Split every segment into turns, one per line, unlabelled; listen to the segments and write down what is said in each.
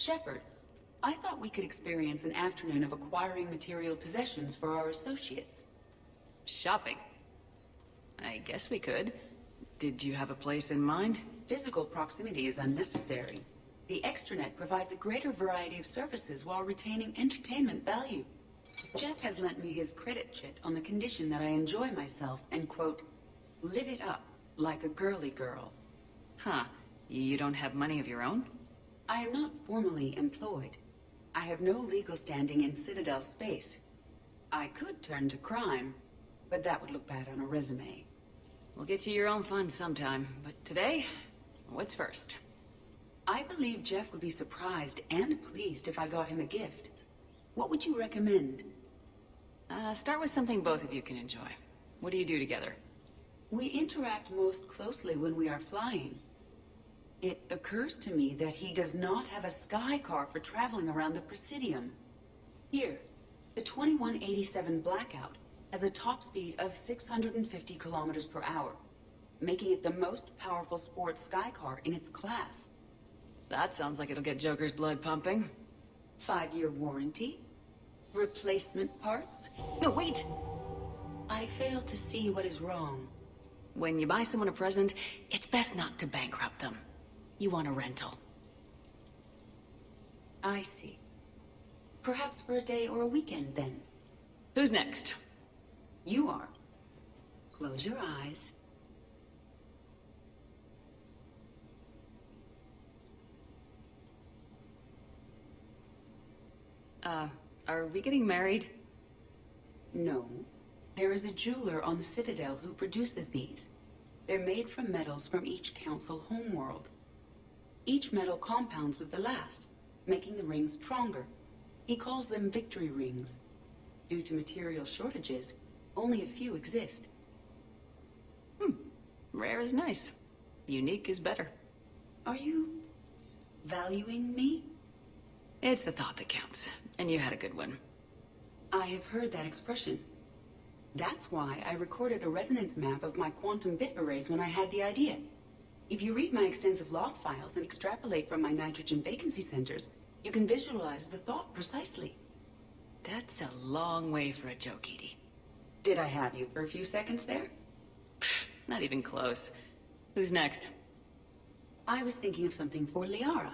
Shepard, I thought we could experience an afternoon of acquiring material possessions for our associates.
Shopping? I guess we could. Did you have a place in mind?
Physical proximity is unnecessary. The extranet provides a greater variety of services while retaining entertainment value. Jeff has lent me his credit chit on the condition that I enjoy myself and, quote, live it up like a girly girl.
Huh. You don't have money of your own?
I am not formally employed. I have no legal standing in Citadel space. I could turn to crime, but that would look bad on a resume.
We'll get you your own fun sometime, but today, what's first?
I believe Jeff would be surprised and pleased if I got him a gift. What would you recommend?
Start with something both of you can enjoy. What do you do together?
We interact most closely when we are flying. It occurs to me that he does not have a sky car for traveling around the Presidium. Here, the 2187 Blackout has a top speed of 650 kilometers per hour, making it the most powerful sports sky car in its class.
That sounds like it'll get Joker's blood pumping.
5-year warranty? Replacement parts?
No, wait!
I fail to see what is wrong.
When you buy someone a present, it's best not to bankrupt them. You want a rental.
I see. Perhaps for a day or a weekend, then.
Who's next?
You are. Close your eyes.
Are we getting married?
No. There is a jeweler on the Citadel who produces these. They're made from metals from each council homeworld. Each metal compounds with the last, making the rings stronger. He calls them victory rings. Due to material shortages, only a few exist.
Rare is nice. Unique is better.
Are you valuing me?
It's the thought that counts, and you had a good one.
I have heard that expression. That's why I recorded a resonance map of my quantum bit arrays when I had the idea. If you read my extensive log files and extrapolate from my nitrogen vacancy centers, you can visualize the thought precisely.
That's a long way for a joke, Edie.
Did I have you for a few seconds there?
Not even close. Who's next?
I was thinking of something for Liara.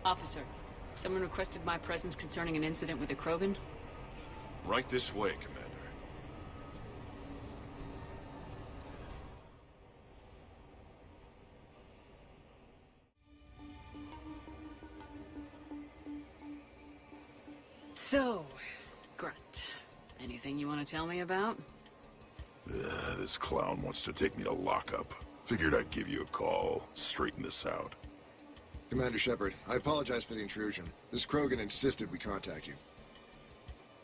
Officer, someone requested my presence concerning an incident with the Krogan.
Right this way, Commander.
So, Grunt, anything you want to tell me about?
This clown wants to take me to lockup. Figured I'd give you a call, straighten this out.
Commander Shepard, I apologize for the intrusion. This Krogan insisted we contact you.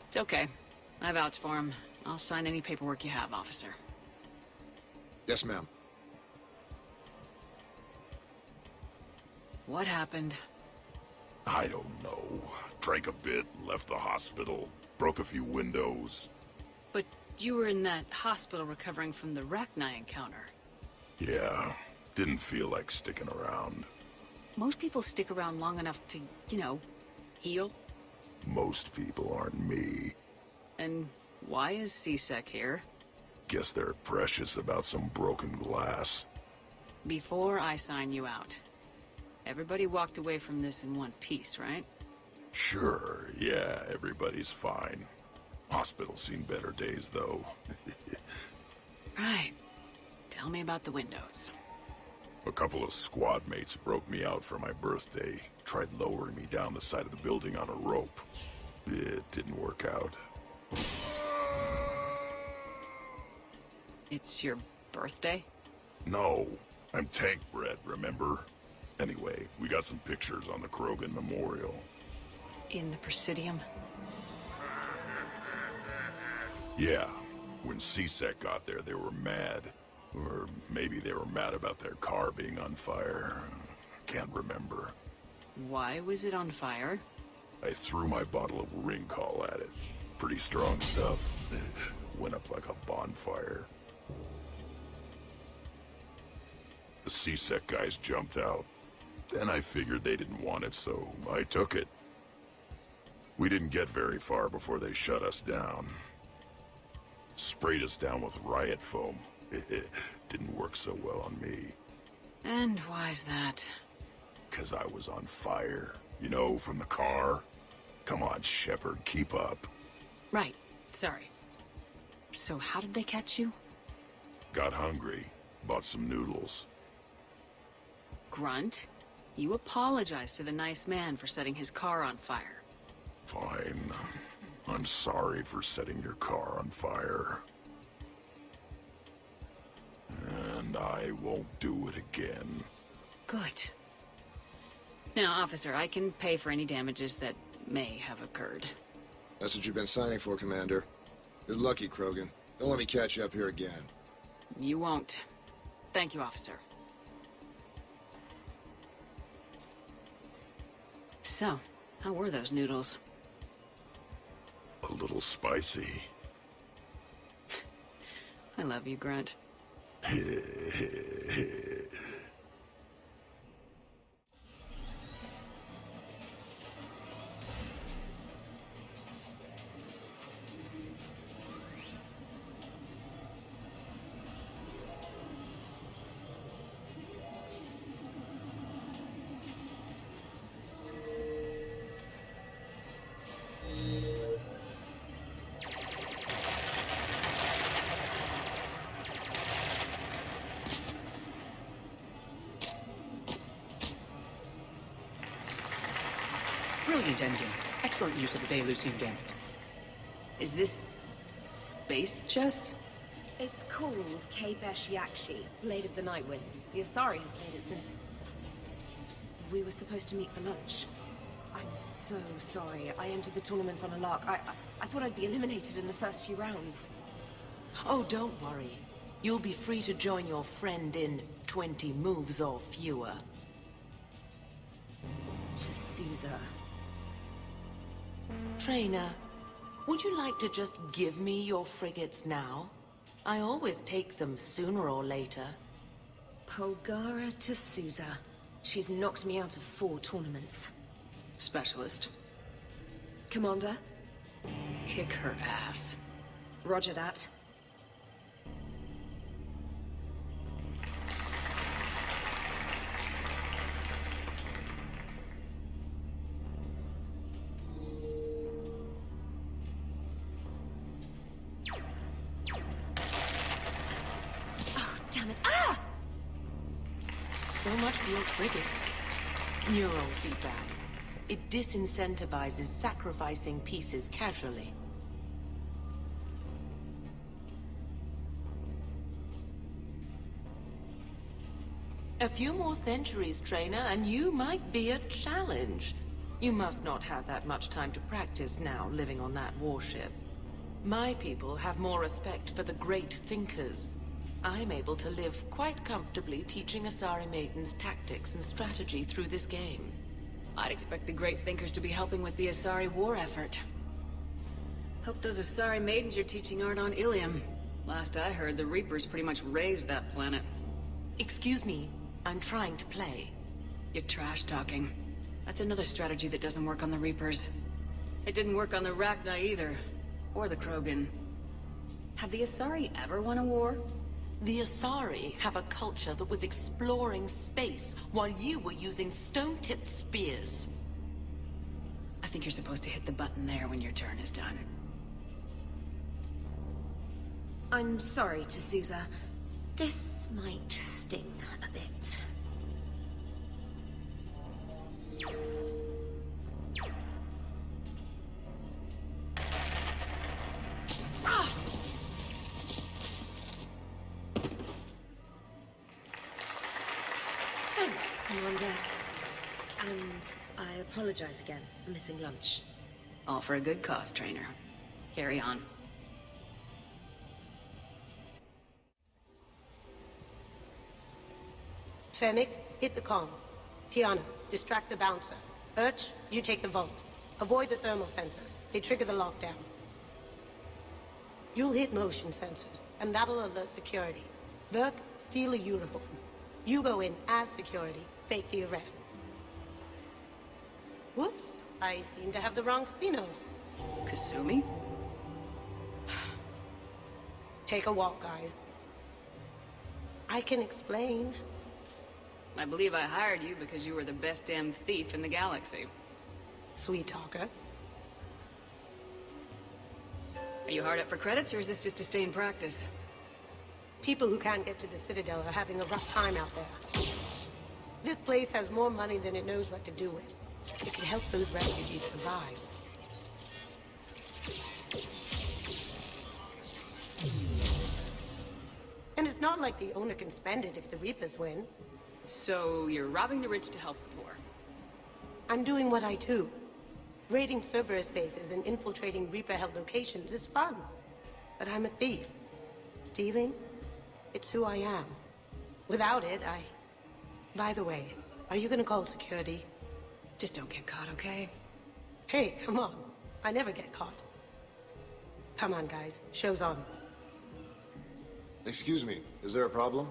It's okay. I vouch for him. I'll sign any paperwork you have, officer.
Yes, ma'am.
What happened?
I don't know. Drank a bit, left the hospital, broke a few windows.
But you were in that hospital recovering from the Rachni encounter.
Yeah, didn't feel like sticking around.
Most people stick around long enough to, heal.
Most people aren't me.
And why is C-Sec here?
Guess they're precious about some broken glass.
Before I sign you out, everybody walked away from this in one piece, right?
Sure, yeah, everybody's fine. Hospital's seen better days, though.
Right. Tell me about the windows.
A couple of squad mates broke me out for my birthday. Tried lowering me down the side of the building on a rope. It didn't work out.
It's your birthday?
No, I'm tank bred, remember? Anyway, we got some pictures on the Krogan Memorial.
In the Presidium?
Yeah, when C-Sec got there, they were mad. Or maybe they were mad about their car being on fire. Can't remember.
Why was it on fire?
I threw my bottle of ring call at it. Pretty strong stuff. Went up like a bonfire. The C-Sec guys jumped out. Then I figured they didn't want it, so I took it. We didn't get very far before they shut us down. Sprayed us down with riot foam. Didn't work so well on me.
And why's that?
'Cause I was on fire. You know, from the car. Come on, Shepard, keep up.
Right. Sorry. So how did they catch you?
Got hungry. Bought some noodles.
Grunt, you apologized to the nice man for setting his car on fire.
Fine. I'm sorry for setting your car on fire. And I won't do it again.
Good. Now, officer, I can pay for any damages that may have occurred.
That's what you've been signing for, Commander. You're lucky, Krogan. Don't let me catch you up here again.
You won't. Thank you, officer. So, how were those noodles?
A little spicy.
I love you, Grunt.
Brilliant engine. Excellent use of the Delusian gambit.
Is this space chess?
It's called Kapesh Yakshi, Blade of the Night Winds. The Asari have played it since... we were supposed to meet for lunch. I'm so sorry. I entered the tournament on a lark. I thought I'd be eliminated in the first few rounds.
Oh, don't worry. You'll be free to join your friend in 20 moves or fewer.
To Sousa.
Trainer, would you like to just give me your frigates now? I always take them sooner or later.
Polgara to Sousa. She's knocked me out of 4 tournaments.
Specialist.
Commander?
Kick her ass.
Roger that.
So much for your frigate. Neural feedback. It disincentivizes sacrificing pieces casually. A few more centuries, Trainer, and you might be a challenge. You must not have that much time to practice now, living on that warship. My people have more respect for the great thinkers. I'm able to live quite comfortably teaching Asari maidens tactics and strategy through this game.
I'd expect the great thinkers to be helping with the Asari war effort. Hope those Asari maidens you're teaching aren't on Ilium. Last I heard, the Reapers pretty much raised that planet.
Excuse me, I'm trying to play.
You're trash-talking. That's another strategy that doesn't work on the Reapers. It didn't work on the Rachni either. Or the Krogan. Have the Asari ever won a war?
The Asari have a culture that was exploring space while you were using stone-tipped spears.
I think you're supposed to hit the button there when your turn is done.
I'm sorry, to Sousa. This might sting a bit. Thanks, Commander. And I apologize again for missing lunch.
All for a good cause, Trainer. Carry on.
Fennec, hit the comm. Tiana, distract the bouncer. Urch, you take the vault. Avoid the thermal sensors. They trigger the lockdown. You'll hit motion sensors, and that'll alert security. Verk, steal a uniform. You go in as security, fake the arrest. Whoops, I seem to have the wrong casino.
Kasumi?
Take a walk, guys. I can explain.
I believe I hired you because you were the best damn thief in the galaxy.
Sweet talker.
Are you hard up for credits, or is this just to stay in practice?
People who can't get to the Citadel are having a rough time out there. This place has more money than it knows what to do with. It can help those refugees survive. And it's not like the owner can spend it if the Reapers win.
So you're robbing the rich to help the poor.
I'm doing what I do. Raiding Cerberus bases and infiltrating Reaper-held locations is fun. But I'm a thief. Stealing? It's who I am. Without it, By the way, are you gonna call security?
Just don't get caught, okay?
Hey, come on. I never get caught. Come on, guys. Show's on.
Excuse me, is there a problem?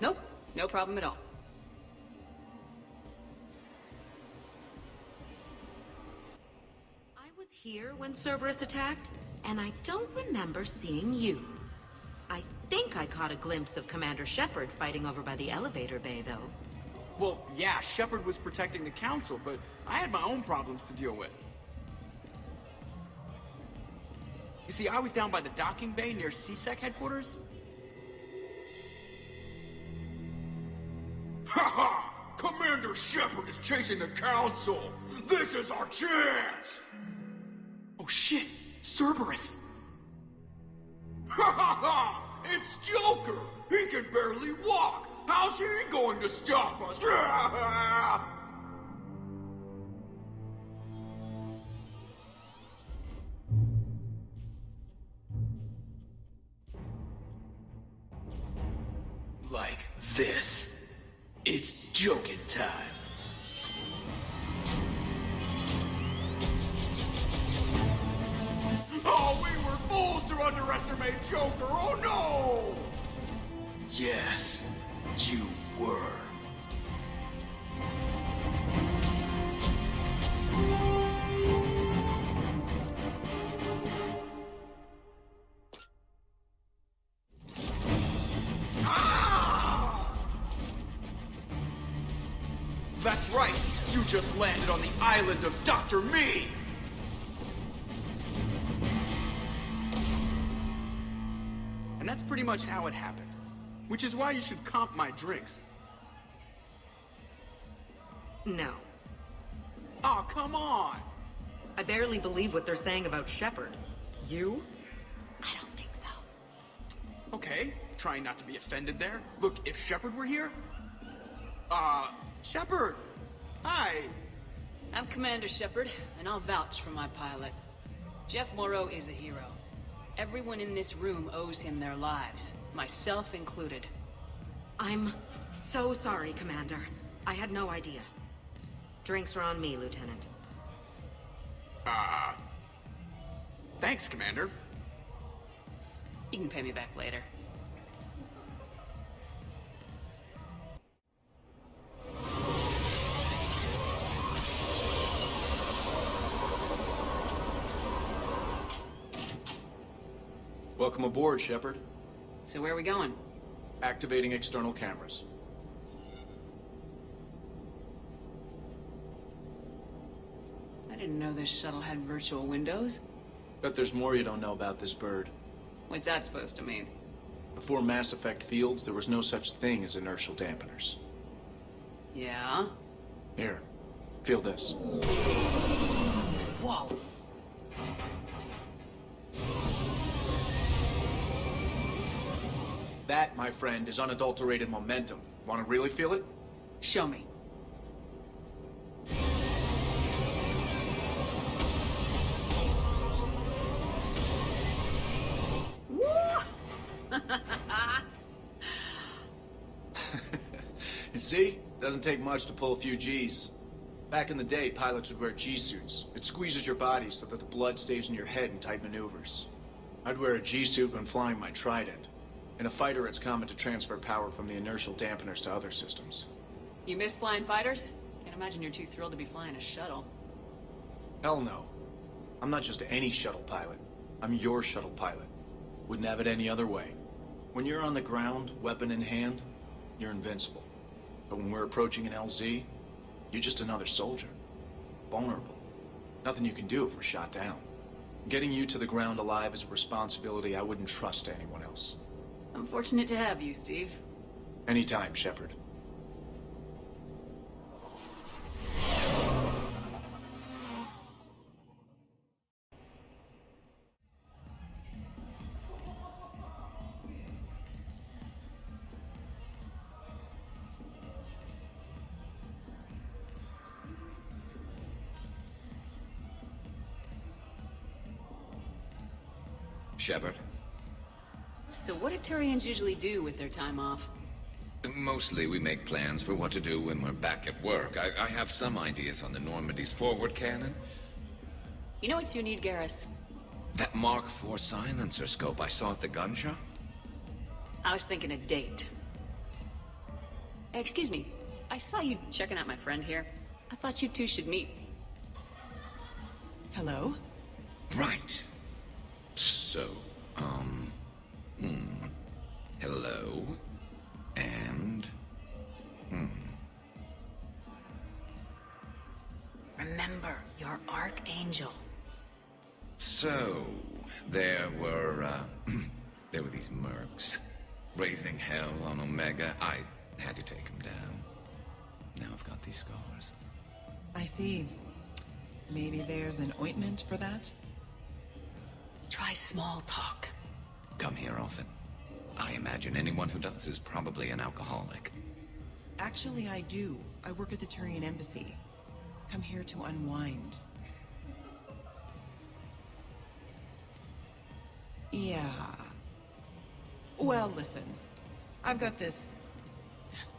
Nope, no problem at all.
I was here when Cerberus attacked, and I don't remember seeing you. I think I caught a glimpse of Commander Shepard fighting over by the elevator bay, though.
Well, yeah, Shepard was protecting the Council, but I had my own problems to deal with. You see, I was down by the docking bay near CSEC headquarters.
Ha ha! Commander Shepard is chasing the Council! This is our chance!
Oh shit! Cerberus!
Ha ha ha! It's Joker! He can barely walk! How's he going to stop us?
Like this. It's joking time.
Oh, we were fools to underestimate Joker! Oh no!
Yes, you were.
That's right! You just landed on the island of Dr. Me!
And that's pretty much how it happened. Which is why you should comp my drinks.
No.
Oh, come on!
I barely believe what they're saying about Shepard. You?
I don't think so.
Okay, trying not to be offended there. Look, if Shepard were here... Shepard! Hi!
I'm Commander Shepard, and I'll vouch for my pilot. Jeff Moreau is a hero. Everyone in this room owes him their lives, myself included.
I'm so sorry, Commander. I had no idea. Drinks are on me, Lieutenant.
Thanks, Commander.
You can pay me back later.
Welcome aboard, Shepard.
So where are we going?
Activating external cameras.
I didn't know this shuttle had virtual windows.
Bet there's more you don't know about this bird.
What's that supposed to mean?
Before Mass Effect fields, there was no such thing as inertial dampeners.
Yeah?
Here, feel this.
Whoa!
That, my friend, is unadulterated momentum. Want to really feel it?
Show me.
You see? Doesn't take much to pull a few G's. Back in the day, pilots would wear G-suits. It squeezes your body so that the blood stays in your head in tight maneuvers. I'd wear a G-suit when flying my Trident. In a fighter, it's common to transfer power from the inertial dampeners to other systems.
You miss flying fighters? Can't imagine you're too thrilled to be flying a shuttle.
Hell no. I'm not just any shuttle pilot. I'm your shuttle pilot. Wouldn't have it any other way. When you're on the ground, weapon in hand, you're invincible. But when we're approaching an LZ, you're just another soldier. Vulnerable. Nothing you can do if we're shot down. Getting you to the ground alive is a responsibility I wouldn't trust to anyone else.
I'm fortunate to have you, Steve.
Anytime, Shepard.
Shepard?
So what do Turians usually do with their time off?
Mostly we make plans for what to do when we're back at work. I have some ideas on the Normandy's forward cannon.
You know what you need, Garrus?
That Mark IV silencer scope I saw at the gun shop?
I was thinking a date. Excuse me, I saw you checking out my friend here. I thought you two should meet.
Hello?
Right. So, hello, and,
Remember, you're Archangel.
So, there were these mercs, raising hell on Omega. I had to take them down. Now I've got these scars.
I see. Maybe there's an ointment for that?
Try small talk.
Come here often. I imagine anyone who does is probably an alcoholic.
Actually, I do. I work at the Turian embassy. Come here to unwind. Yeah. Well, listen. I've got this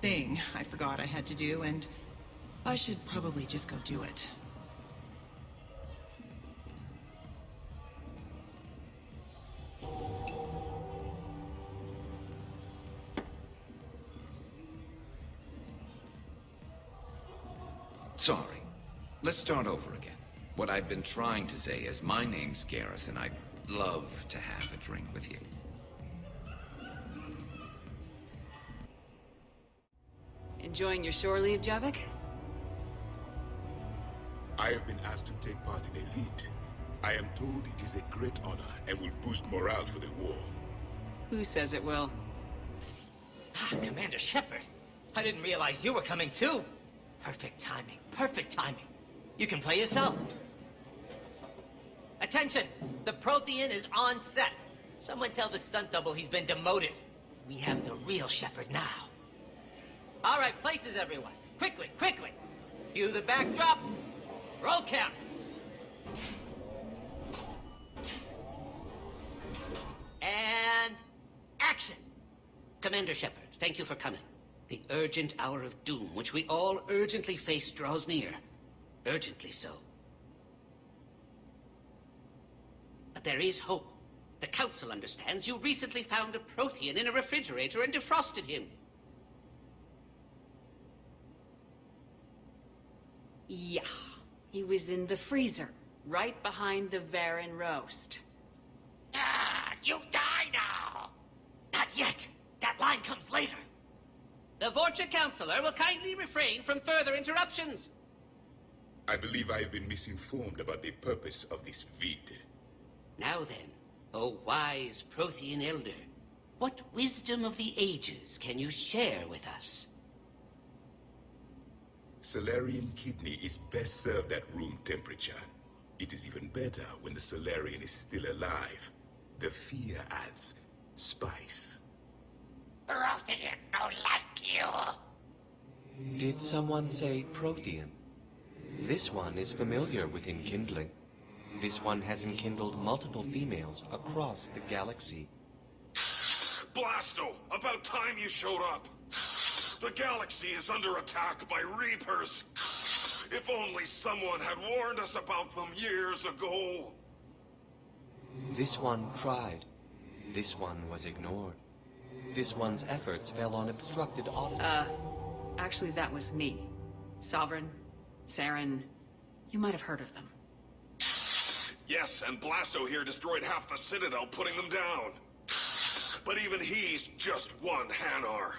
thing I forgot I had to do, and I should probably just go do it.
Sorry. Let's start over again. What I've been trying to say is my name's Garrus, and I'd love to have a drink with you.
Enjoying your shore leave, Javik?
I have been asked to take part in a feat. I am told it is a great honor and will boost morale for the war.
Who says it will?
Commander Shepard. I didn't realize you were coming too. Perfect timing. Perfect timing. You can play yourself. Attention! The Prothean is on set. Someone tell the stunt double he's been demoted. We have the real Shepard now. All right, places, everyone. Quickly, quickly. Cue the backdrop. Roll cameras. And action. Commander Shepard, thank you for coming. The urgent hour of doom, which we all urgently face, draws near. Urgently so. But there is hope. The Council understands you recently found a Prothean in a refrigerator and defrosted him.
Yeah. He was in the freezer, right behind the Varen roast.
Ah, you die now! Not yet. That line comes later. The Vorcha Counselor will kindly refrain from further interruptions.
I believe I have been misinformed about the purpose of this vid.
Now then, O wise Prothean Elder, what wisdom of the ages can you share with us?
Salarian kidney is best served at room temperature. It is even better when the Salarian is still alive. The fear adds spice.
Prothean no like you.
Did someone say Prothean? This one is familiar with enkindling. This one has enkindled multiple females across the galaxy.
Blasto! About time you showed up! The galaxy is under attack by Reapers! If only someone had warned us about them years ago!
This one tried. This one was ignored. This one's efforts fell on obstructed
Actually that was me. Sovereign, Saren, you might have heard of them.
Yes, and Blasto here destroyed half the Citadel, putting them down. But even he's just one Hanar.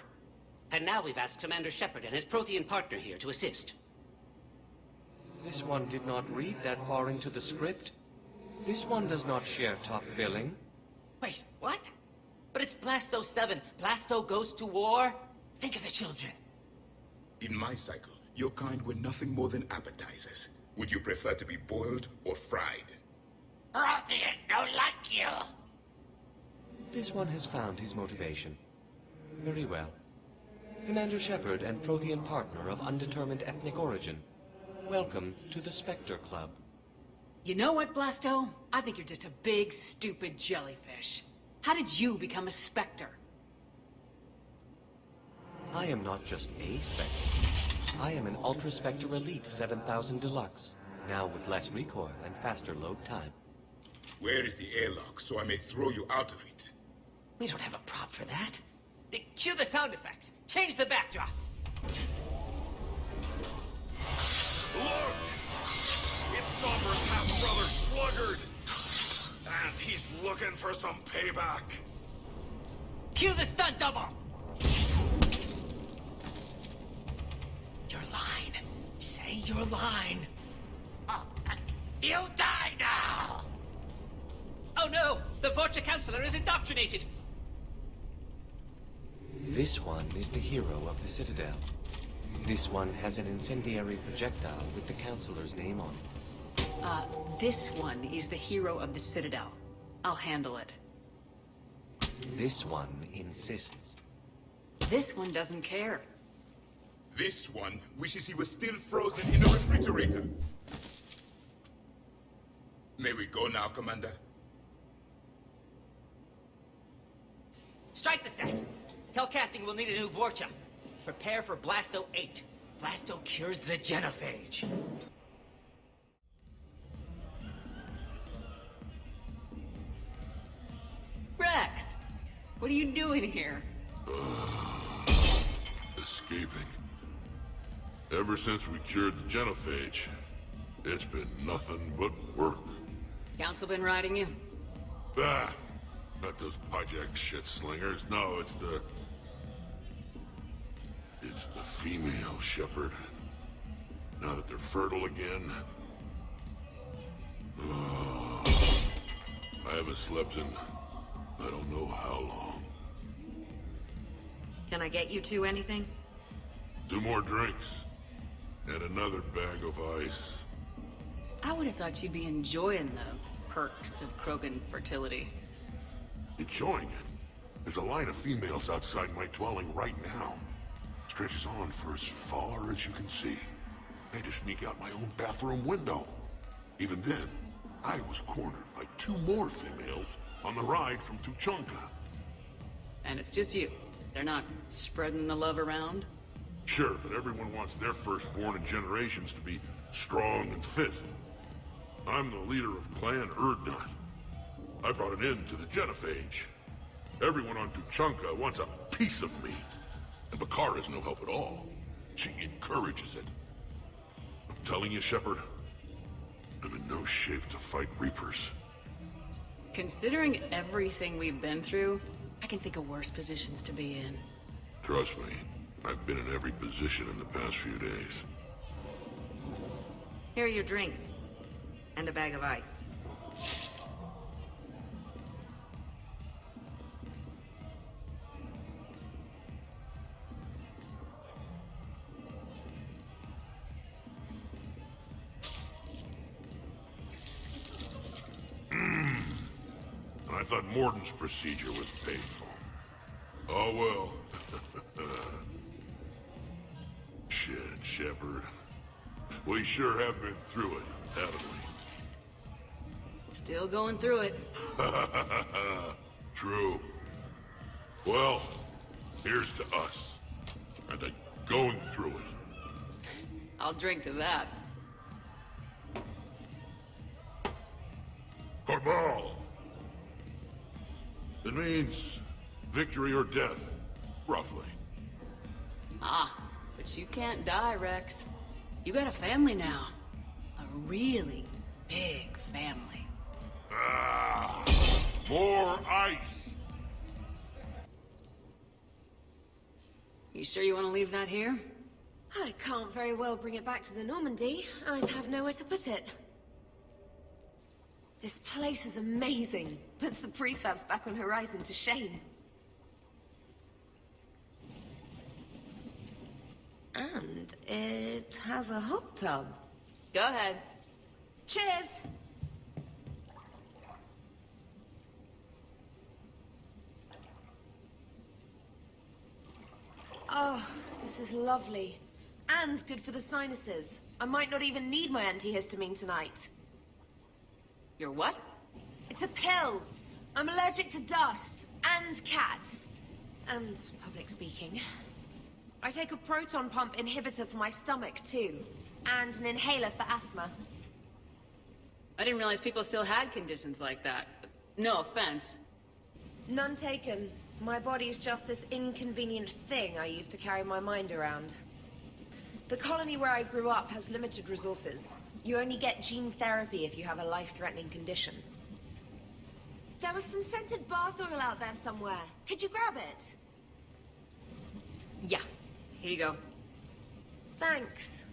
And now we've asked Commander Shepard and his Prothean partner here to assist.
This one did not read that far into the script. This one does not share top billing.
Wait, what? But it's Blasto 7. Blasto goes to war? Think of the children.
In my cycle, your kind were nothing more than appetizers. Would you prefer to be boiled or fried?
Prothean don't like you.
This one has found his motivation. Very well. Commander Shepard and Prothean partner of undetermined ethnic origin. Welcome to the Spectre Club.
You know what, Blasto? I think you're just a big, stupid jellyfish. How did you become a Spectre?
I am not just a Spectre. I am an Ultra Spectre Elite 7000 Deluxe, now with less recoil and faster load time.
Where is the airlock so I may throw you out of it?
We don't have a prop for that. Cue the sound effects. Change the backdrop.
Look! It's Sombra's half-brother, Sluggard! And he's looking for some payback.
Cue the stunt double! Your line. Say your line. You die now! Oh no! The Vorcha Counselor is indoctrinated!
This one is the hero of the Citadel. This one has an incendiary projectile with the Counselor's name on it.
This one is the hero of the Citadel. I'll handle it.
This one insists.
This one doesn't care.
This one wishes he was still frozen in the refrigerator. May we go now, Commander?
Strike the set. Telcasting will need a new Vorcha. Prepare for Blasto 8. Blasto cures the genophage.
Rex! What are you doing here?
Escaping. Ever since we cured the genophage, it's been nothing but work.
Council been riding you?
Ah, not those project shit slingers. No, it's the female shepherd. Now that they're fertile again. I haven't slept in I don't know how long.
Can I get you two anything?
2 more drinks. And another bag of ice.
I would have thought you'd be enjoying the perks of Krogan fertility.
Enjoying it? There's a line of females outside my dwelling right now. Stretches on for as far as you can see. I had to sneak out my own bathroom window. Even then, I was cornered by 2 more females on the ride from Tuchanka.
And it's just you. They're not spreading the love around?
Sure, but everyone wants their firstborn in generations to be strong and fit. I'm the leader of Clan Erdnot. I brought an end to the genophage. Everyone on Tuchanka wants a piece of me. And Bakar is no help at all. She encourages it. I'm telling you, Shepard, I'm in no shape to fight Reapers.
Considering everything we've been through, I can think of worse positions to be in.
Trust me, I've been in every position in the past few days.
Here are your drinks. And a bag of ice.
I thought Morden's procedure was painful. Oh well. Shit, Shepard. We sure have been through it, haven't we?
Still going through it.
True. Well, here's to us. And to going through it.
I'll drink to that.
Corbal! It means Victory or death, roughly.
Ah, but you can't die, Rex. You got a family now. A really big family.
Ah, more ice!
You sure you want to leave that here?
I can't very well bring it back to the Normandy. I'd have nowhere to put it. This place is amazing. Puts the prefabs back on Horizon to shame. And it has a hot tub.
Go ahead.
Cheers! Oh, this is lovely. And good for the sinuses. I might not even need my antihistamine tonight.
Your what?
It's a pill. I'm allergic to dust, and cats, and public speaking. I take a proton pump inhibitor for my stomach, too, and an inhaler for asthma.
I didn't realize people still had conditions like that. No offense.
None taken. My body's just this inconvenient thing I use to carry my mind around. The colony where I grew up has limited resources. You only get gene therapy if you have a life-threatening condition. There was some scented bath oil out there somewhere. Could you grab it?
Yeah. Here you go.
Thanks.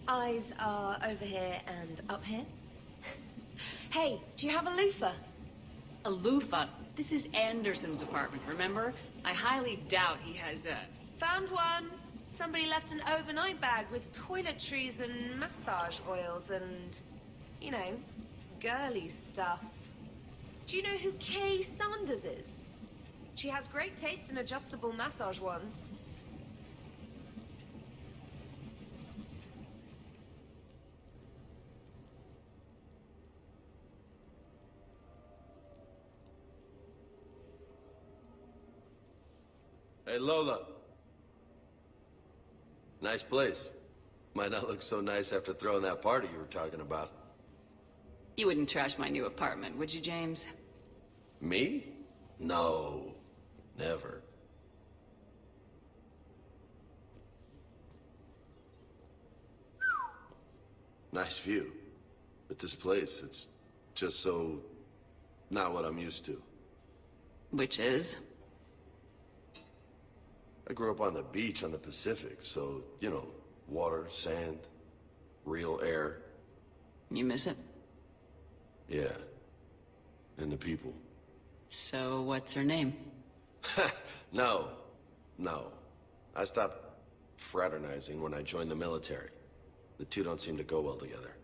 Eyes are over here and up here. Hey, do you have a loofah?
A loofah? This is Anderson's apartment, remember? I highly doubt he has a...
Found one. Somebody left an overnight bag with toiletries and massage oils and, you know, girly stuff. Do you know who Kay Sanders is? She has great taste in adjustable massage wands.
Hey, Lola. Nice place. Might not look so nice after throwing that party you were talking about.
You wouldn't trash my new apartment, would you, James?
Me? No. Never. Nice view. But this place, it's just so... not what I'm used to.
Which is?
I grew up on the beach on the Pacific, so, you know, water, sand, real air.
You miss it?
Yeah. And the people.
So, what's her name?
No. No. I stopped fraternizing when I joined the military. The two don't seem to go well together.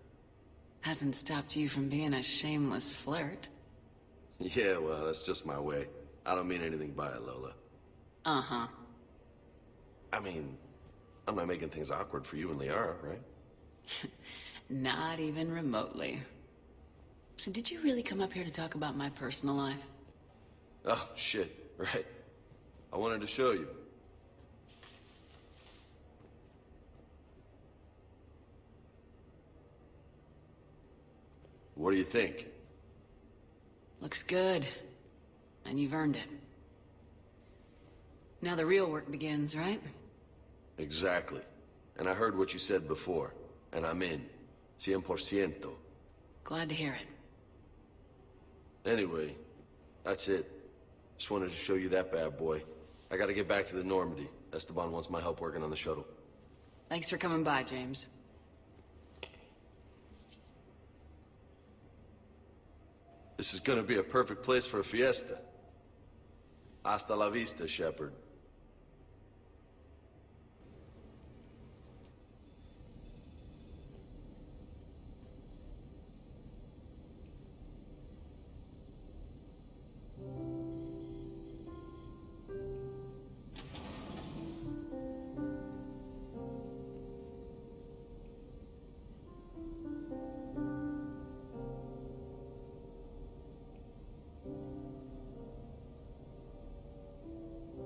Hasn't stopped you from being a shameless flirt.
Yeah, well, that's just my way. I don't mean anything by it, Lola.
Uh-huh.
I mean, I'm not making things awkward for you and Liara, right?
Not even remotely. So did you really come up here to talk about my personal life?
Oh, shit, right. I wanted to show you. What do you think?
Looks good. And you've earned it. Now the real work begins, right?
Exactly. And I heard what you said before, and I'm in. 100%.
Glad to hear it.
Anyway, that's it. Just wanted to show you that bad boy. I gotta get back to the Normandy. Esteban wants my help working on the shuttle.
Thanks for coming by, James.
This is gonna be a perfect place for a fiesta. Hasta la vista, Shepard.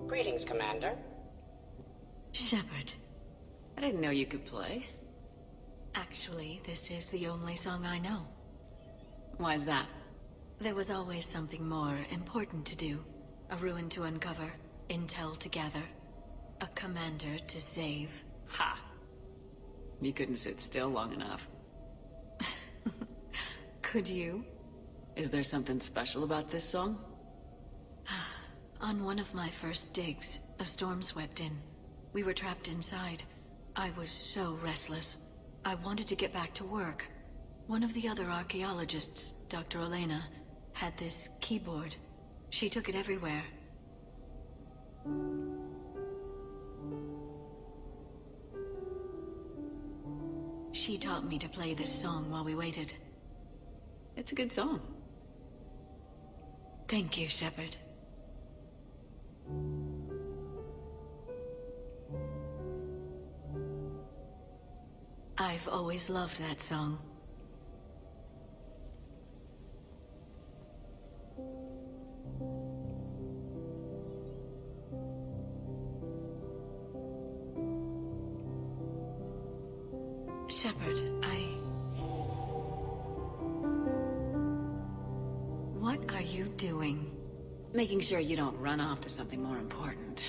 Greetings, Commander.
Shepard.
I didn't know you could play.
Actually, this is the only song I know.
Why's that?
There was always something more important to do.
A ruin to uncover, intel to gather, a commander to save.
Ha! You couldn't sit still long enough.
Could you?
Is there something special about this song?
On one of my first digs, a storm swept in. We were trapped inside. I was so restless. I wanted to get back to work. One of the other archaeologists, Dr. Elena, had this keyboard. She took it everywhere. She taught me to play this song while we waited.
It's a good song.
Thank you, Shepard. I've always loved that song. Shepard, What are you doing?
Making sure you don't run off to something more important.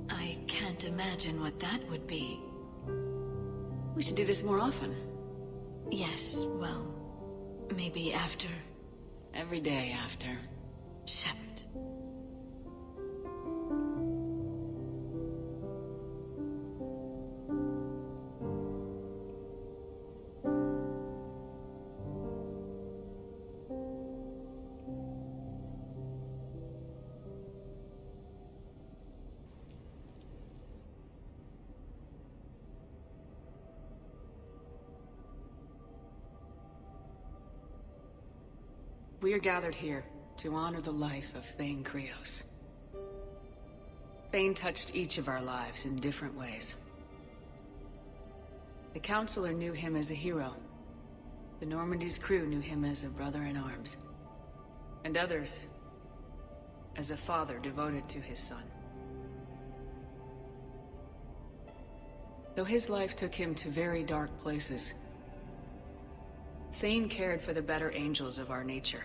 I can't imagine what that would be.
We should do this more often.
Yes, well, maybe after.
Every day after.
Shepard.
We are gathered here to honor the life of Thane Krios. Thane touched each of our lives in different ways. The Counselor knew him as a hero. The Normandy's crew knew him as a brother in arms. And others as a father devoted to his son. Though his life took him to very dark places, Thane cared for the better angels of our nature.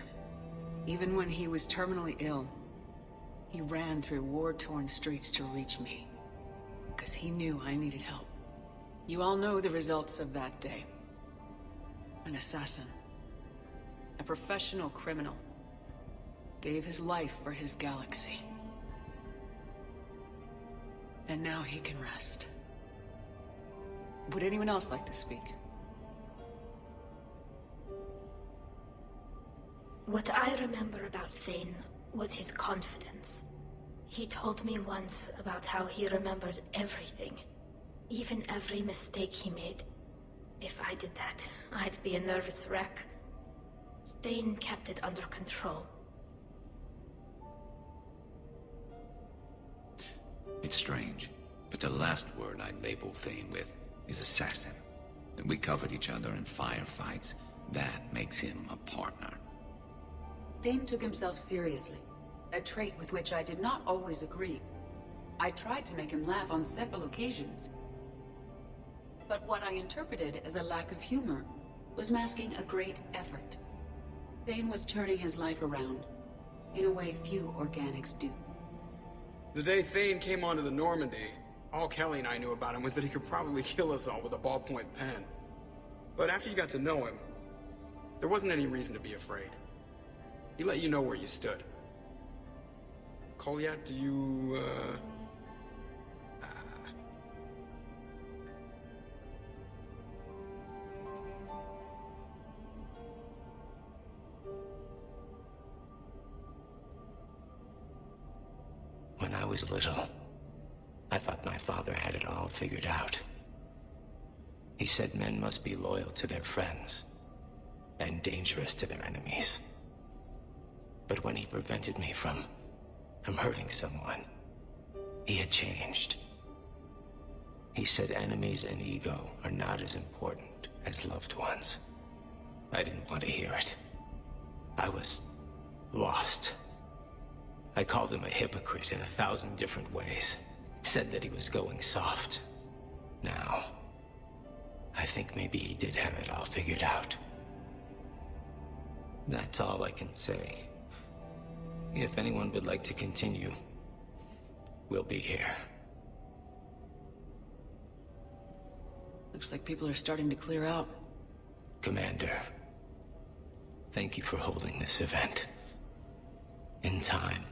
Even when he was terminally ill, he ran through war-torn streets to reach me, because he knew I needed help. You all know the results of that day. An assassin, a professional criminal, gave his life for his galaxy. And now he can rest. Would anyone else like to speak?
What I remember about Thane was his confidence. He told me once about how he remembered everything, even every mistake he made. If I did that, I'd be a nervous wreck. Thane kept it under control.
It's strange, but the last word I'd label Thane with is assassin. We covered each other in firefights. That makes him a partner.
Thane took himself seriously, a trait with which I did not always agree. I tried to make him laugh on several occasions. But what I interpreted as a lack of humor was masking a great effort. Thane was turning his life around, in a way few organics do.
The day Thane came onto the Normandy, all Kelly and I knew about him was that he could probably kill us all with a ballpoint pen. But after you got to know him, there wasn't any reason to be afraid. He let you know where you stood. Kolyat, do you,
When I was little, I thought my father had it all figured out. He said men must be loyal to their friends and dangerous to their enemies. But when he prevented me from hurting someone, he had changed. He said enemies and ego are not as important as loved ones. I didn't want to hear it. I was lost. I called him a hypocrite in 1,000 different ways. Said that he was going soft. Now, I think maybe he did have it all figured out. That's all I can say. If anyone would like to continue, we'll be here.
Looks like people are starting to clear out.
Commander, thank you for holding this event. In time,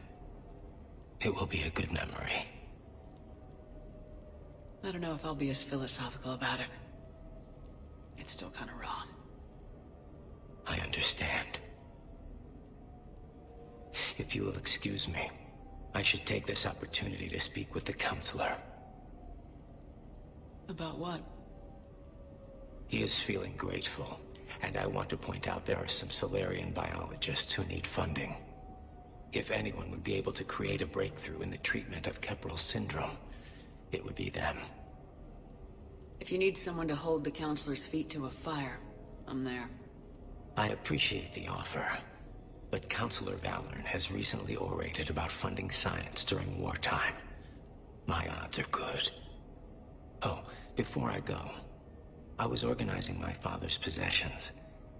it will be a good memory.
I don't know if I'll be as philosophical about it. It's still kind of raw.
I understand. If you will excuse me, I should take this opportunity to speak with the counselor.
About what?
He is feeling grateful, and I want to point out there are some Solarian biologists who need funding. If anyone would be able to create a breakthrough in the treatment of Kepral syndrome, it would be them.
If you need someone to hold the counselor's feet to a fire, I'm there.
I appreciate the offer, but Counselor Valorn has recently orated about funding science during wartime. My odds are good. Oh, before I go, I was organizing my father's possessions,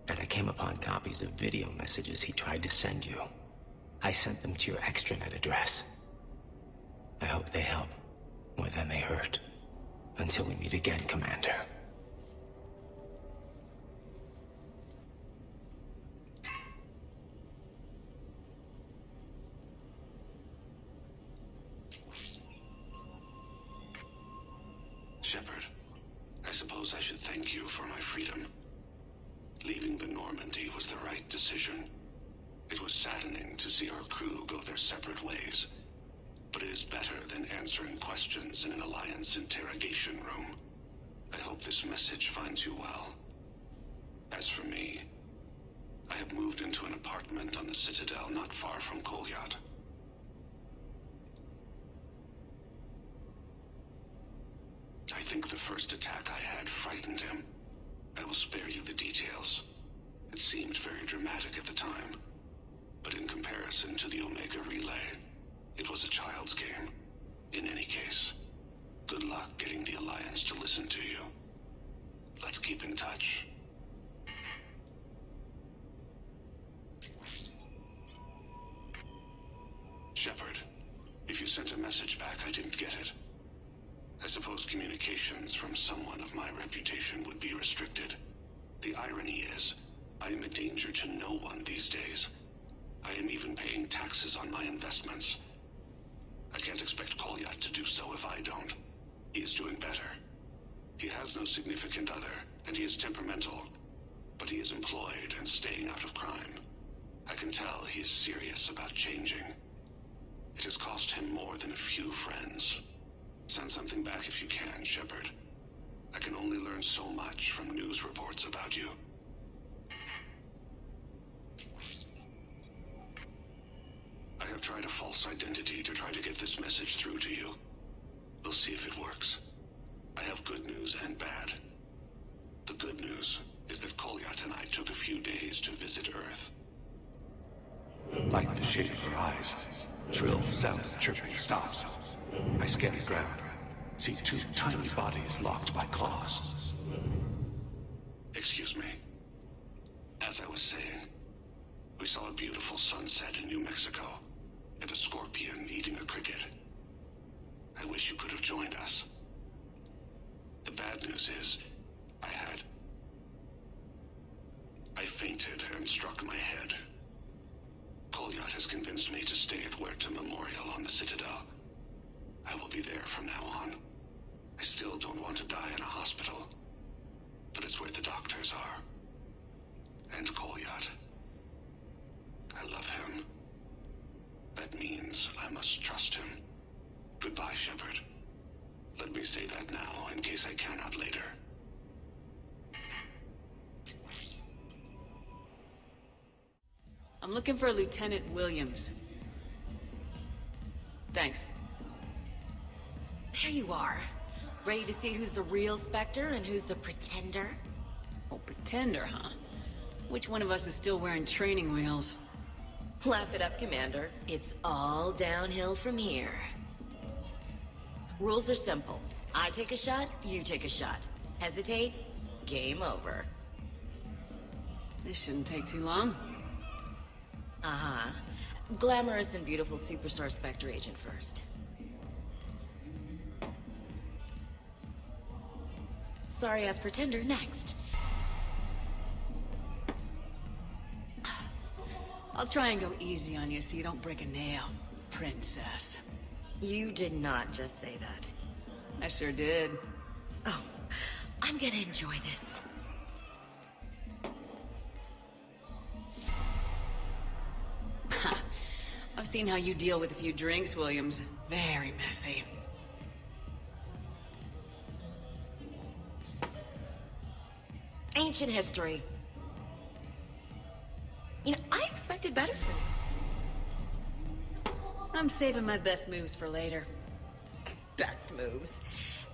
and I came upon copies of video messages he tried to send you. I sent them to your extranet address. I hope they help, more than they hurt. Until we meet again, Commander.
Shepard, I suppose I should thank you for my freedom. Leaving the Normandy was the right decision. It was saddening to see our crew go their separate ways. But it is better than answering questions in an Alliance interrogation room. I hope this message finds you well. As for me, I have moved into an apartment on the Citadel not far from Kolyat. I think the first attack I had frightened him. I will spare you the details. It seemed very dramatic at the time, but in comparison to the Omega Relay, it was a child's game. In any case, good luck getting the Alliance to listen to you. Let's keep in touch. Shepard, if you sent a message back, I didn't get it. I suppose communications from someone of my reputation would be restricted. The irony is, I am a danger to no one these days. I am even paying taxes on my investments. I can't expect Kolyat to do so if I don't. He is doing better. He has no significant other, and he is temperamental, but he is employed and staying out of crime. I can tell he is serious about changing. It has cost him more than a few friends. Send something back if you can, Shepard. I can only learn so much from news reports about you. I have tried a false identity to try to get this message through to you. We'll see if it works. I have good news and bad. The good news is that Kolyat and I took a few days to visit Earth.
Light the shape of her eyes. Shrill sound of chirping stops. I scan the ground. See two tiny bodies locked by claws.
Excuse me. As I was saying, we saw a beautiful sunset in New Mexico, and a scorpion eating a cricket. I wish you could have joined us. The bad news is, I fainted and struck my head. Kolyat has convinced me to stay at Huerta Memorial on the Citadel. I will be there from now on. I still don't want to die in a hospital, but it's where the doctors are. And Kolyat. I love him. That means I must trust him. Goodbye, Shepard. Let me say that now, in case I cannot later.
I'm looking for Lieutenant Williams. Thanks.
There you are. Ready to see who's the real Spectre and who's the pretender?
Oh, pretender, huh? Which one of us is still wearing training wheels?
Laugh it up, Commander. It's all downhill from here. Rules are simple. I take a shot, you take a shot. Hesitate, game over.
This shouldn't take too long.
Uh-huh.
Glamorous and beautiful superstar Spectre agent first. Sorry-ass pretender next.
I'll try and go easy on you so you don't break a nail, princess.
You did not just say that.
I sure did.
Oh, I'm gonna enjoy this.
I've seen how you deal with a few drinks, Williams. Very messy.
Ancient history. You know, I expected better from you.
I'm saving my best moves for later.
Best moves.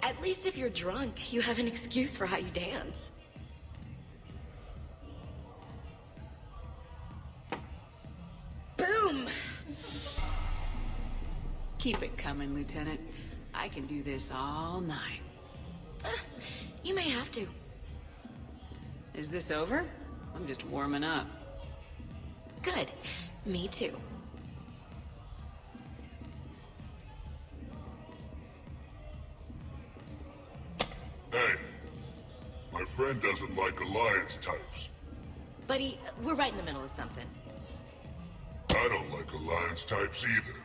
At least if you're drunk, you have an excuse for how you dance. Boom!
Keep it coming, Lieutenant. I can do this all night.
You may have to.
Is this over? I'm just warming up.
Good. Me too.
Hey, my friend doesn't like alliance types.
Buddy, we're right in the middle of something.
I don't like alliance types either.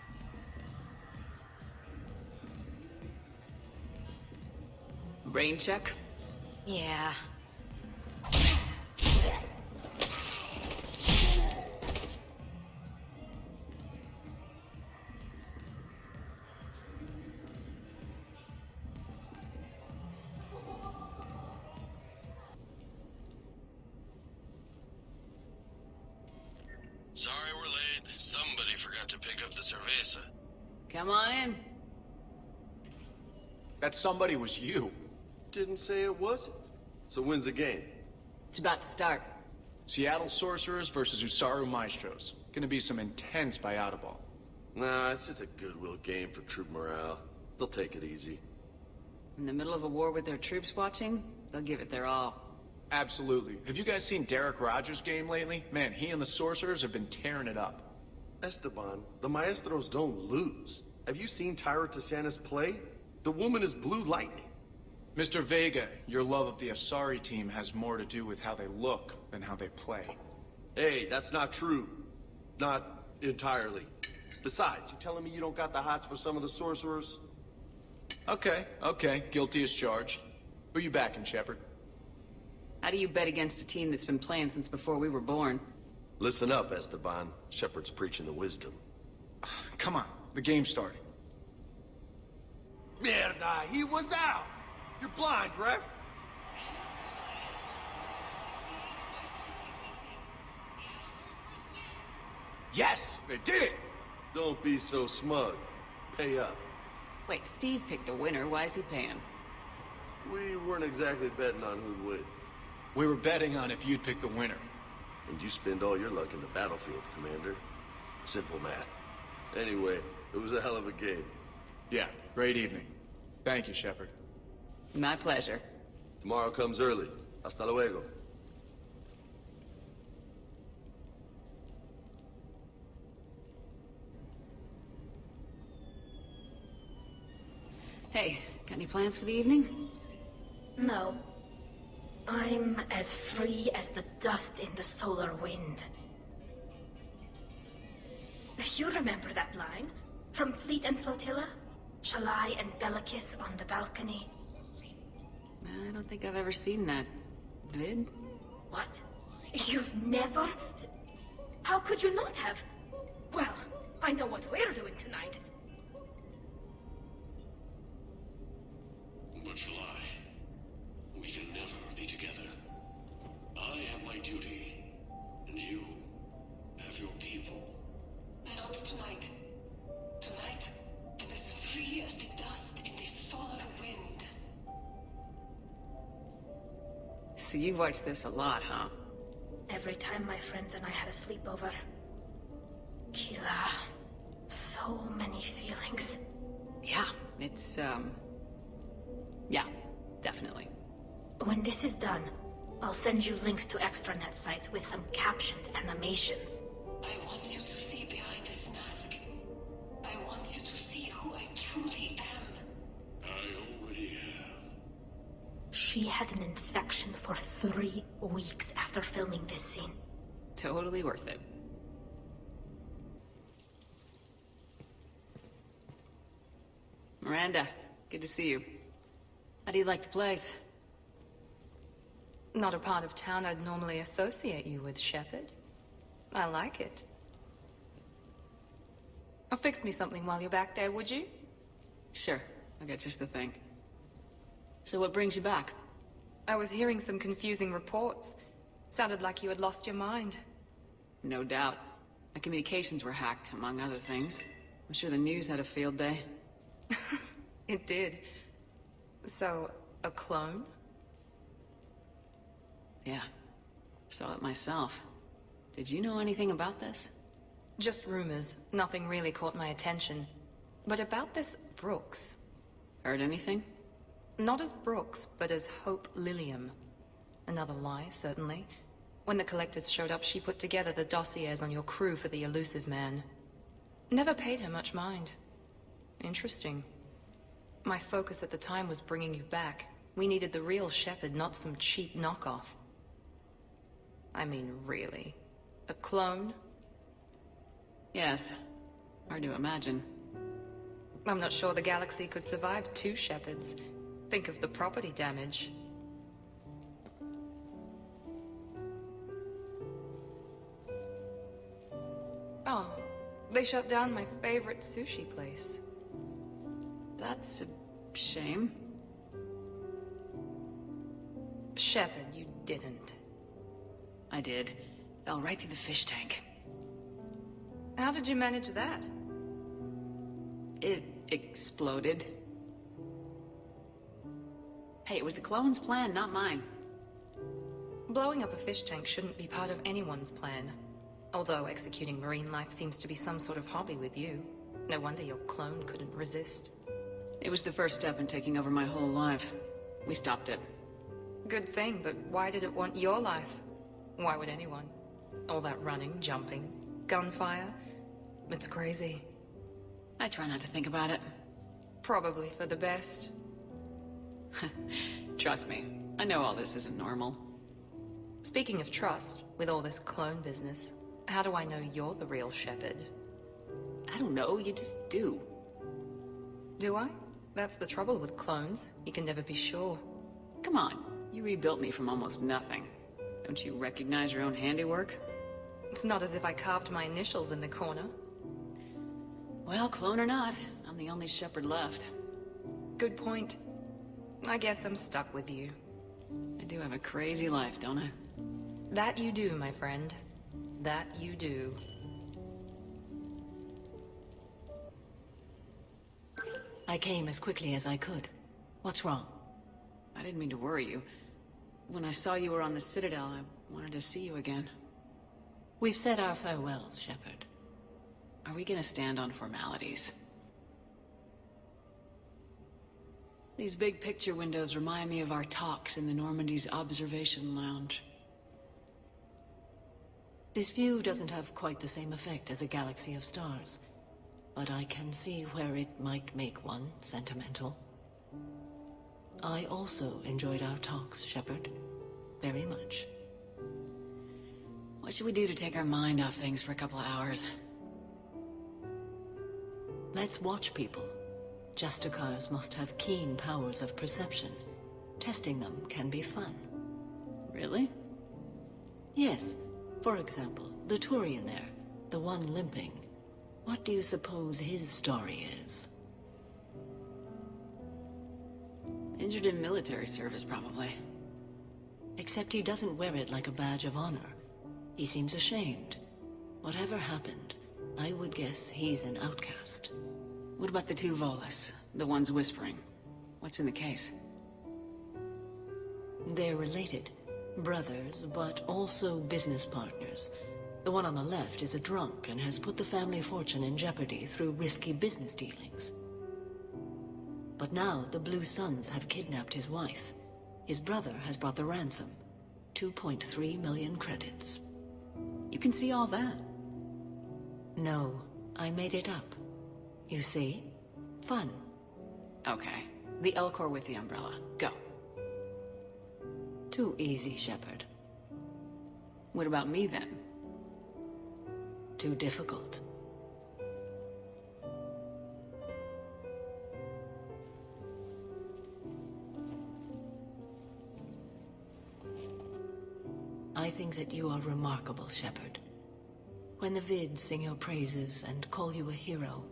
Rain check?
Yeah.
Sorry we're late. Somebody forgot to pick up the cerveza.
Come on in.
That somebody was you.
Didn't say it wasn't. So when's the game?
It's about to start.
Seattle Sorcerers versus Usaru Maestros. Gonna be some intense ball.
Nah, it's just a goodwill game for troop morale. They'll take it easy.
In the middle of a war with their troops watching, they'll give it their all.
Absolutely. Have you guys seen Derek Rogers' game lately? Man, he and the Sorcerers have been tearing it up.
Esteban, the Maestros don't lose. Have you seen Tyra Tassanis play? The woman is blue lightning.
Mr. Vega, your love of the Asari team has more to do with how they look than how they play.
Hey, that's not true. Not entirely. Besides, you telling me you don't got the hots for some of the Sorcerers?
Okay, guilty as charged. Who you backing, Shepard?
How do you bet against a team that's been playing since before we were born?
Listen up, Esteban. Shepard's preaching the wisdom.
Come on, the game's starting.
Mierda, he was out! You're blind, ref!
Yes, they did it!
Don't be so smug. Pay up.
Wait, Steve picked the winner. Why is he paying?
We weren't exactly betting on who'd win.
We were betting on if you'd pick the winner.
And you spend all your luck in the battlefield, Commander. Simple math. Anyway, it was a hell of a game.
Yeah, great evening. Thank you, Shepard.
My pleasure.
Tomorrow comes early. Hasta luego.
Hey, got any plans for the evening?
No. I'm as free as the dust in the solar wind. You remember that line? From Fleet and Flotilla? Shalai and Bellicus on the balcony?
I don't think I've ever seen that. Vid?
What? You've never... How could you not have? Well, I know what we're doing tonight.
But Shalai, we can never be together. I have my duty, and you have your people.
Not tonight. Tonight, I'm as free as the dust in the solar wind.
So you've watched this a lot, huh?
Every time my friends and I had a sleepover. Kila. So many feelings.
Yeah, it's, yeah, definitely.
When this is done, I'll send you links to extranet sites with some captioned animations.
I want you to see behind this
She had an infection for 3 weeks after filming this scene.
Totally worth it. Miranda, good to see you. How do you like the place?
Not a part of town I'd normally associate you with, Shepard. I like it. Oh, fix me something while you're back there, would you?
Sure, I got just the thing. So what brings you back?
I was hearing some confusing reports. Sounded like you had lost your mind.
No doubt. My communications were hacked, among other things. I'm sure the news had a field day.
It did. So, a clone?
Yeah. Saw it myself. Did you know anything about this?
Just rumors. Nothing really caught my attention. But about this Brooks.
Heard anything?
Not as Brooks, but as Hope Lilium. Another lie, certainly. When the collectors showed up, she put together the dossiers on your crew for the elusive man. Never paid her much mind. Interesting. My focus at the time was bringing you back. We needed the real Shepard, not some cheap knockoff. I mean, really. A clone?
Yes. Hard to imagine.
I'm not sure the galaxy could survive 2 Shepards. Think of the property damage. Oh, they shut down my favorite sushi place.
That's a shame.
Shepard, you didn't.
I did. Fell right through the fish tank.
How did you manage that?
It exploded. Hey, it was the clone's plan, not mine.
Blowing up a fish tank shouldn't be part of anyone's plan. Although executing marine life seems to be some sort of hobby with you. No wonder your clone couldn't resist.
It was the first step in taking over my whole life. We stopped it.
Good thing, but why did it want your life? Why would anyone? All that running, jumping, gunfire. It's crazy.
I try not to think about it.
Probably for the best.
Trust me, I know all this isn't normal.
Speaking of trust, with all this clone business, how do I know you're the real Shepard?
I don't know, you just do.
Do I? That's the trouble with clones. You can never be sure.
Come on, you rebuilt me from almost nothing. Don't you recognize your own handiwork?
It's not as if I carved my initials in the corner.
Well, clone or not, I'm the only Shepard left.
Good point. I guess I'm stuck with you.
I do have a crazy life, don't I?
That you do, my friend. That you do.
I came as quickly as I could. What's wrong?
I didn't mean to worry you. When I saw you were on the Citadel, I wanted to see you again.
We've said our farewells, Shepard.
Are we gonna stand on formalities? These big picture windows remind me of our talks in the Normandy's observation lounge.
This view doesn't have quite the same effect as a galaxy of stars, but I can see where it might make one sentimental. I also enjoyed our talks, Shepard. Very much.
What should we do to take our mind off things for a couple of hours?
Let's watch people. Justicars must have keen powers of perception. Testing them can be fun.
Really?
Yes. For example, the Turian there, the one limping. What do you suppose his story is?
Injured in military service, probably.
Except he doesn't wear it like a badge of honor. He seems ashamed. Whatever happened, I would guess he's an outcast.
What about the 2 Volus? The ones whispering? What's in the case?
They're related. Brothers, but also business partners. The one on the left is a drunk and has put the family fortune in jeopardy through risky business dealings. But now the Blue Suns have kidnapped his wife. His brother has brought the ransom. 2.3 million credits.
You can see all that?
No, I made it up. You see? Fun.
Okay. The Elcor with the umbrella. Go.
Too easy, Shepard.
What about me, then?
Too difficult. I think that you are remarkable, Shepard. When the Vids sing your praises and call you a hero,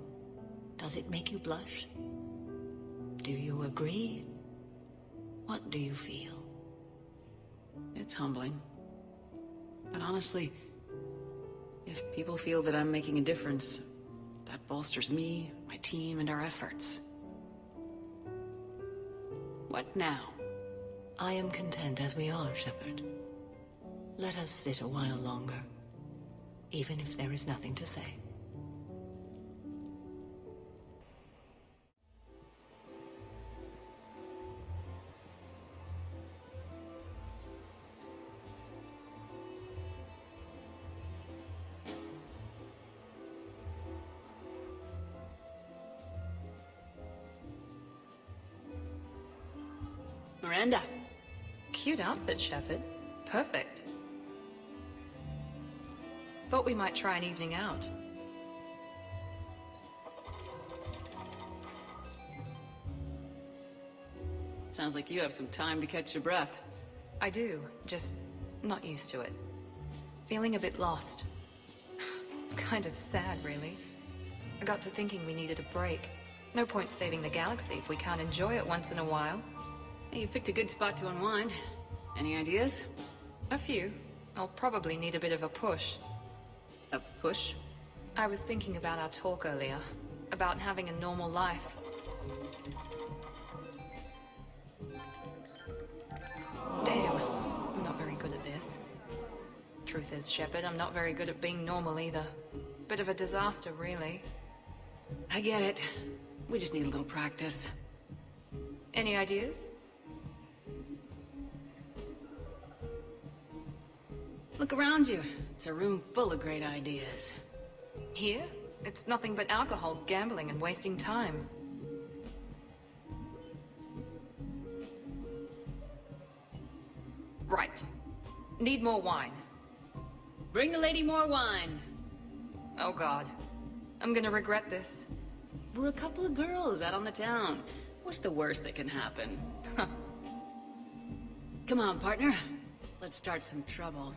does it make you blush? Do you agree? What do you feel?
It's humbling. But honestly, if people feel that I'm making a difference, that bolsters me, my team, and our efforts. What now?
I am content as we are, Shepard. Let us sit a while longer, even if there is nothing to say.
Miranda.
Cute outfit, Shepard. Perfect. Thought we might try an evening out.
Sounds like you have some time to catch your breath.
I do, just not used to it. Feeling a bit lost. It's kind of sad, really. I got to thinking we needed a break. No point saving the galaxy if we can't enjoy it once in a while.
Hey, you've picked a good spot to unwind. Any ideas?
A few. I'll probably need a bit of a push.
A push?
I was thinking about our talk earlier. About having a normal life. Damn. I'm not very good at this. Truth is, Shepard, I'm not very good at being normal either. Bit of a disaster, really.
I get it. We just need a little practice.
Any ideas?
Look around you. It's a room full of great ideas.
Here? It's nothing but alcohol, gambling, and wasting time. Right. Need more wine.
Bring the lady more wine.
Oh God. I'm gonna regret this.
We're a couple of girls out on the town. What's the worst that can happen? Come on, partner. Let's start some trouble.